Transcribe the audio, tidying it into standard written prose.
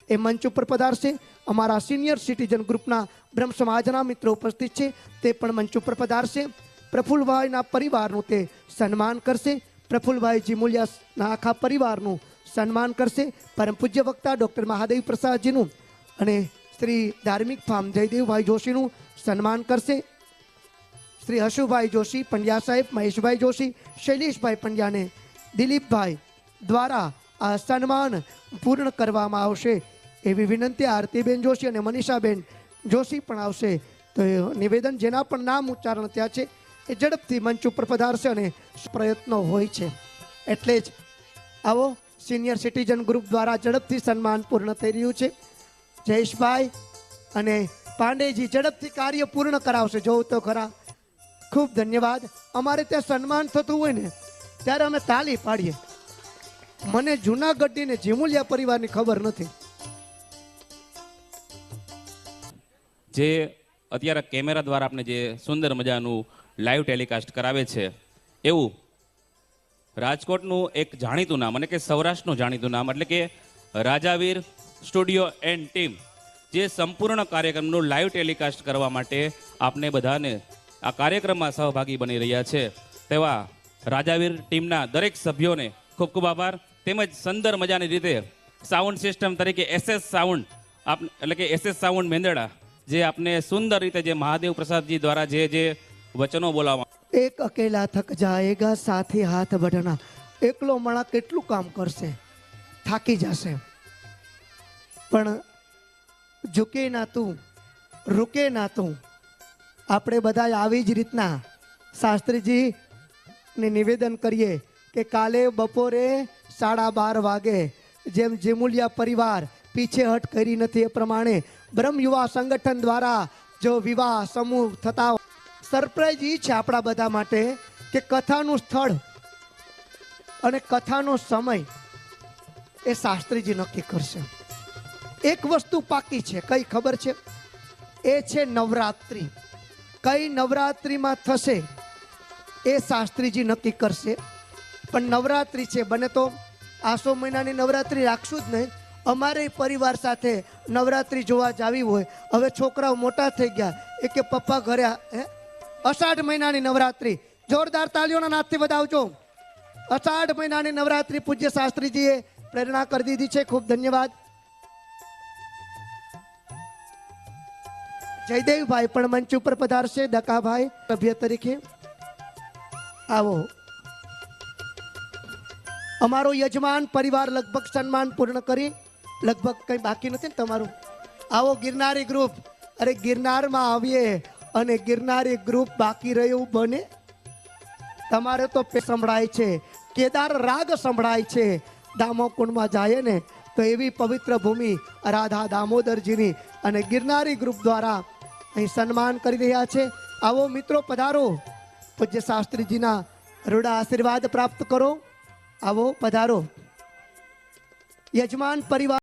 એ મંચ ઉપર પધારશે। અમારા સિનિયર સિટીઝન ગ્રુપના બ્રહ્મ સમાજના મિત્રો ઉપસ્થિત છે, તે પણ મંચ ઉપર પધારશે। પ્રફુલ્લભાઈના પરિવારનું તે સન્માન કરશે। પ્રફુલ્લભાઈ જીમુલિયાના આખા પરિવારનું સન્માન કરશે। પરમ પૂજ્ય વક્તા ડૉક્ટર મહાદેવ પ્રસાદજીનું અને શ્રી ધાર્મિક ફાર્મ જયદેવભાઈ જોશીનું સન્માન કરશે। શ્રી હશુભાઈ જોશી, પંડ્યા સાહેબ, મહેશભાઈ જોશી, શૈલેષભાઈ પંડ્યાને દિલીપભાઈ દ્વારા આ સન્માન પૂર્ણ કરવામાં આવશે એવી વિનંતી। આરતીબેન જોશી અને મનીષાબેન જોશી પણ આવશે। તો નિવેદન જેના પણ નામ ઉચ્ચારણ થયા છે એ ઝડપથી મંચ ઉપર પધારશે અને પ્રયત્નો હોય છે, એટલે જ આવો સિનિયર સિટીઝન ગ્રુપ દ્વારા ઝડપથી સન્માન પૂર્ણ થઈ રહ્યું છે। જયેશભાઈ અને પાંડેજી ઝડપથી કાર્ય પૂર્ણ કરાવશે। જોઉં તો ખરા, ખૂબ ધન્યવાદ। અમારે ત્યાં સન્માન થતું હોય ને ત્યારે અમે તાલી પાડીએ। મને જૂનાગઢની ને જીમુલિયા પરિવારની ખબર નથી। જે અત્યારે કેમેરા દ્વારા આપણે જે સુંદર મજાનું લાઈવ ટેલિકાસ્ટ કરાવે છે, એવું રાજકોટનું એક જાણીતું નામ અને કે સૌરાષ્ટ્રનું જાણીતું નામ એટલે કે રાજાવીર સ્ટુડિયો એન્ડ ટીમ જે સંપૂર્ણ કાર્યક્રમનું લાઈવ ટેલિકાસ્ટ કરવા માટે આપને બધાને આ કાર્યક્રમમાં સહભાગી બની રહ્યા છે, તેવા રાજાવીર ટીમના દરેક સભ્યોને ખૂબ ખૂબ આભાર। તેમજ સુંદર મજાની રીતે સાઉન્ડ સિસ્ટમ તરીકે SS સાઉન્ડ એટલે કે SS સાઉન્ડ મેંદરડા જે આપને સુંદર રીતે જે મહાદેવ પ્રસાદજી દ્વારા જે વચનો બોલાવવા। એક અકેલા થક જાએગા સાથે હાથ બઢના। એકલો માણા કેટલું કામ કરશે, થાકી જશે, પણ ઝુકે ના તું, રૂકે ના તું। આપણે બધા આવી જ રીતના શાસ્ત્રીજીને નિવેદન કરીએ કે કાલે બપોરે 12:30 વાગે જેમ જીમુલિયા પરિવાર પીછેહટ કરી નથી એ પ્રમાણે બ્રહ્મ યુવા સંગઠન દ્વારા જો વિવાહ સમૂહ થતા સરપ્રાઈઝ એ છે આપણા બધા માટે કે કથાનું સ્થળ અને કથાનો સમય એ શાસ્ત્રીજી નક્કી કરશે। એક વસ્તુ પાકી છે, કઈ ખબર છે? એ છે નવરાત્રિ। કઈ નવરાત્રિમાં થશે એ શાસ્ત્રીજી નક્કી કરશે। પણ નવરાત્રિ છે, બને તો આસો મહિનાની નવરાત્રિ રાખશું જ નહીં। અમારે પરિવાર સાથે નવરાત્રિ જોવા જાવી હોય, હવે છોકરાઓ મોટા થઈ ગયા, એ કે પપ્પા ઘરે અષાઢ મહિનાની નવરાત્રિ જોરદાર તાલીઓના નાદથી વધાવજો। અષાઢ મહિનાની નવરાત્રિ પૂજ્ય શાસ્ત્રીજીએ પ્રેરણા કરી દીધી છે, ખૂબ ધન્યવાદ। જયદેવભાઈ પણ મંચ ઉપર પધારશે, ડકાભાઈ સભ્ય તરીકે આવો। અમારો યજમાન પરિવાર લગભગ સન્માન પૂર્ણ કરી, લગભગ કઈ બાકી નથી ને તમારું? આવો ગિરનારી ગ્રુપ। અરે ગિરનારમાં આવીએ અને ગિરનારી ગ્રુપ બાકી રહ્યું બને? તમારે તો સંભળાય છે, કેદાર રાગ સંભળાય છે। દામોકુંડમાં જાય ને તો એવી પવિત્ર ભૂમિ રાધા દામોદરજીની અને ગિરનારી ગ્રુપ દ્વારા અહીં સન્માન કરી રહ્યા છે। આવો મિત્રો પધારો, પૂજ્ય શાસ્ત્રીજીના રૂડા આશીર્વાદ પ્રાપ્ત કરો। આવો પધારો, યજમાન પરિવાર।